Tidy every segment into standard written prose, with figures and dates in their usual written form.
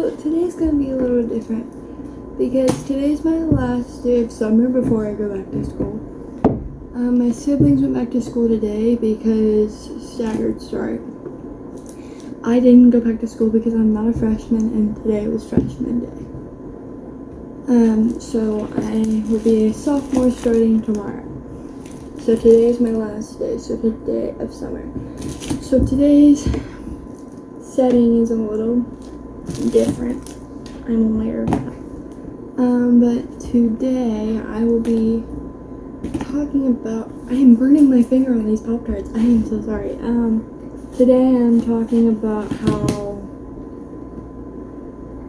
So today's gonna be a little different because today's my last day of summer before I go back to school. My siblings went back to school today because staggered start. I didn't go back to school because I'm not a freshman and today was freshman day. So I will be a sophomore starting tomorrow. So today is my last day, so the day of summer. So today's setting is a little different. I'm aware of that. But today I will be talking about, I am burning my finger on these Pop-Tarts. I am so sorry. Today I'm talking about how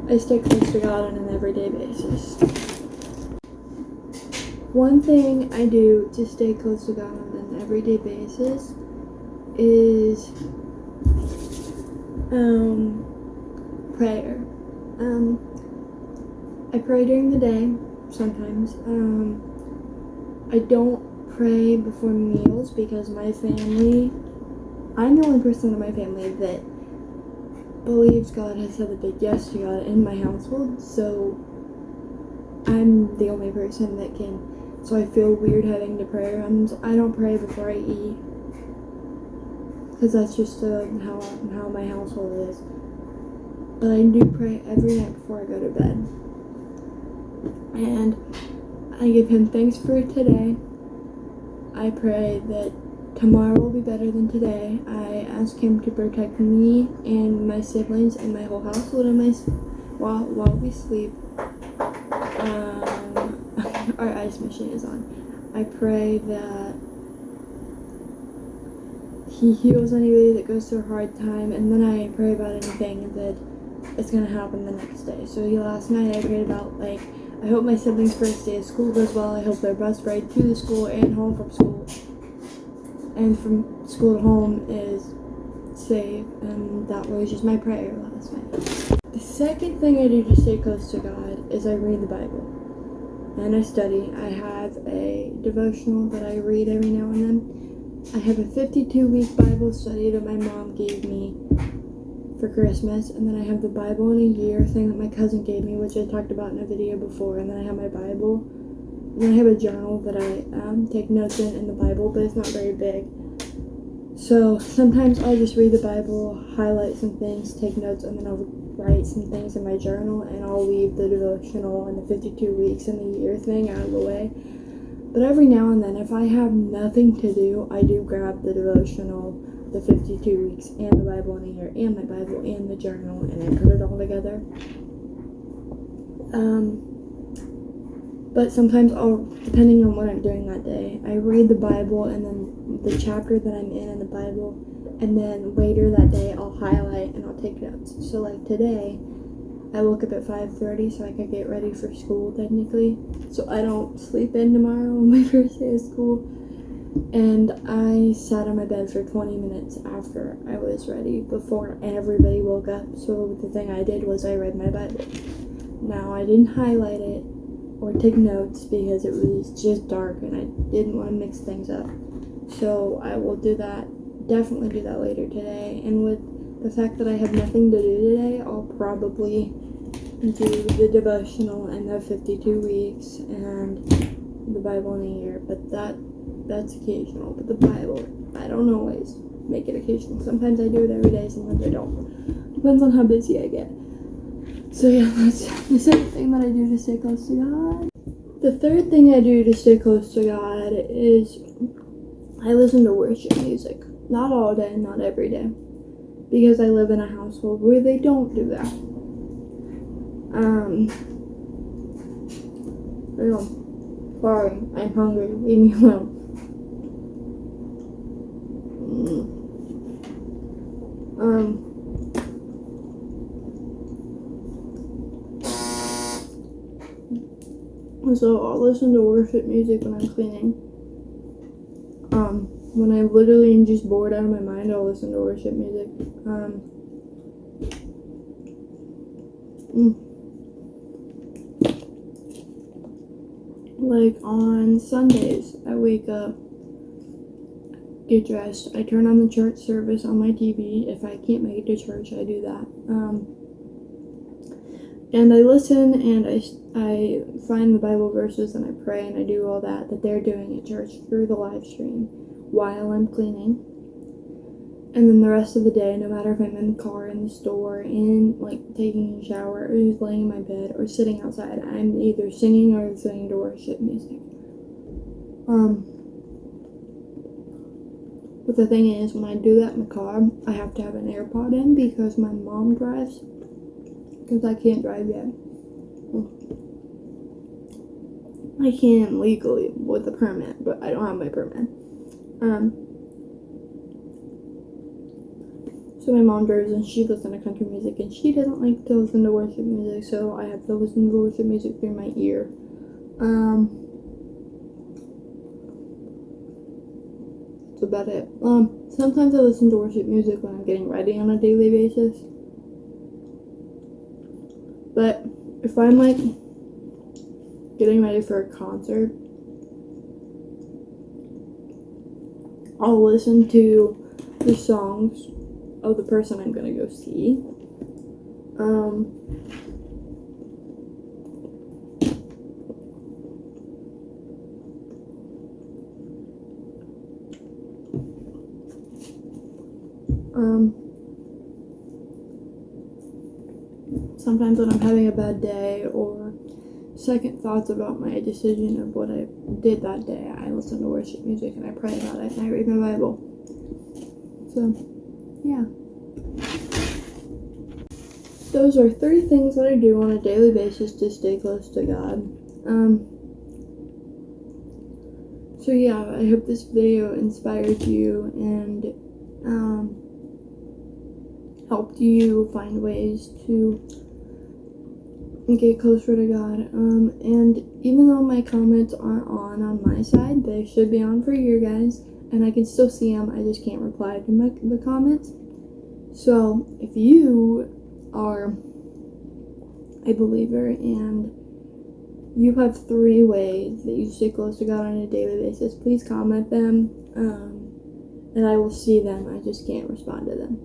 I stay close to God on an everyday basis. One thing I do to stay close to God on an everyday basis is prayer. I pray during the day sometimes. I don't pray before meals because my family, I'm the only person in my family that believes God has said a big yes to God in my household, so I'm the only person that can, so I feel weird having to pray around them, so I don't pray before I eat, because that's just how my household is. But I do pray every night before I go to bed. And I give him thanks for today. I pray that tomorrow will be better than today. I ask him to protect me and my siblings and my whole household and while we sleep. Our ice machine is on. I pray that he heals anybody that goes through a hard time, and then I pray about anything that is going to happen the next day. So last night I prayed about, I hope my siblings' first day of school goes well. I hope their bus ride to the school and home from school and from school to home is safe, and that was just my prayer last night. The second thing I do to stay close to God is I read the Bible and I study. I have a devotional that I read every now and then. I have a 52-week Bible study that my mom gave me for Christmas, and then I have the Bible in a year thing that my cousin gave me, which I talked about in a video before, and then I have my Bible, and then I have a journal that I take notes in the Bible, but it's not very big. So sometimes I'll just read the Bible, highlight some things, take notes, and then I'll write some things in my journal, and I'll leave the devotional and the 52 weeks in the year thing out of the way. But every now and then, if I have nothing to do, I do grab the devotional, the 52 weeks, and the Bible in a year, and my Bible, and the journal, and I put it all together. But sometimes depending on what I'm doing that day, I read the Bible and then the chapter that I'm in the Bible, and then later that day I'll highlight and I'll take notes. So like today, I woke up at 5:30 so I could get ready for school technically, so I don't sleep in tomorrow on my first day of school. And I sat on my bed for 20 minutes after I was ready, before everybody woke up. So the thing I did was I read my Bible. Now I didn't highlight it or take notes because it was just dark and I didn't want to mix things up. So I will do that, definitely do that later today. And with the fact that I have nothing to do today, I'll probably do the devotional and the 52 weeks and the Bible in a year. But that's occasional. But the Bible, I don't always make it occasional. Sometimes I do it every day, sometimes I don't. Depends on how busy I get. So yeah, that's the second thing that I do to stay close to God. The third thing I do to stay close to God is I listen to worship music. Not all day, not every day. Because I live in a household where they don't do that. Sorry, I'm hungry. Leave me alone. So I'll listen to worship music when I'm cleaning. When I literally am just bored out of my mind, I'll listen to worship music. Like on Sundays, I wake up, get dressed, I turn on the church service on my TV. If I can't make it to church, I do that. and I listen and I find the Bible verses and I pray and I do all that they're doing at church through the live stream while I'm cleaning. And then the rest of the day, no matter if I'm in the car, in the store, in like taking a shower, or just laying in my bed, or sitting outside, I'm either singing or listening to worship music. But the thing is, when I do that in the car, I have to have an AirPod in because my mom drives. Because I can't drive yet. I can legally with a permit, but I don't have my permit. So my mom drives and she listens to country music and she doesn't like to listen to worship music, so I have to listen to worship music through my ear. That's about it. Sometimes I listen to worship music when I'm getting ready on a daily basis. But if I'm like getting ready for a concert, I'll listen to the songs of the person I'm gonna go see. Sometimes when I'm having a bad day or second thoughts about my decision of what I did that day, I listen to worship music and I pray about it and I read my Bible. So, yeah. Those are 3 things that I do on a daily basis to stay close to God. So yeah, I hope this video inspired you and helped you find ways to get closer to God. And even though my comments aren't on my side, they should be on for you guys, and I can still see them. I just can't reply to the comments. So if you are a believer and you have 3 ways that you stay close to God on a daily basis, please comment them, and I will see them. I just can't respond to them.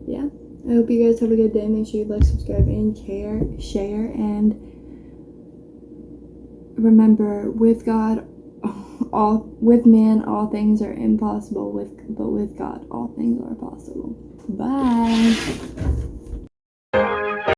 Yeah, I hope you guys have a good day. Make sure you like, subscribe, and share, and remember, with God, with man, all things are impossible, but with God, all things are possible. Bye.